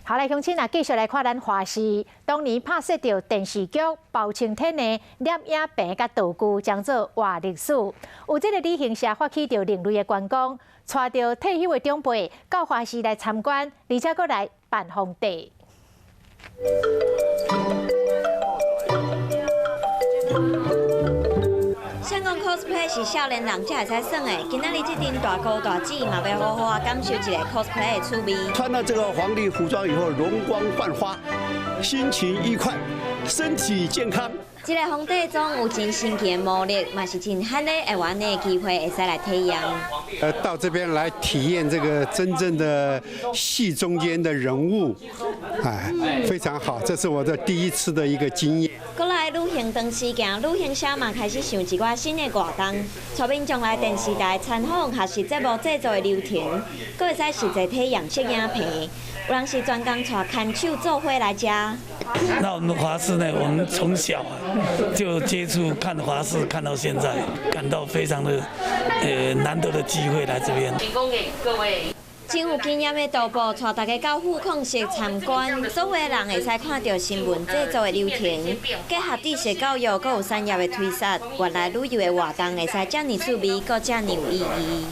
好，来乡亲啊，继续来看咱华视当年拍摄到电视剧《包青天》的摄影棚甲道具，将做活历史。有这个旅行社发起到另类的观光，带着退休的长辈到华视来参观，而且阁来办皇帝。想讲 cosplay 是少年人才会使耍的，今仔日这阵大哥大姐嘛，要好好感受一下 cosplay 的趣味。穿到这个皇帝服装以后，容光焕发，心情愉快，身体健康。这个皇帝装有真神奇的魔力，嘛是真罕的会玩的机会，会使来体验。到这边来体验这个真正的戏中间的人物，非常好，这是我的第一次的一个经验。过来旅行当时行，旅行社嘛开始想一寡新的活动，带民众来电视台参访学习节目制作的流程，阁会使实际体验摄影棚。有人是专工带看手做伙来吃。那我们华视呢？我们从小就接触看华视，看到现在，感到非常的难得的机会来这边。提供给各位。真有经验的导播带大家到副控室参观，所有的人会使看到新闻制作的流程，结合知识教育，阁有产业的推测，原来旅游的活动会使这么趣味，阁这么有意义。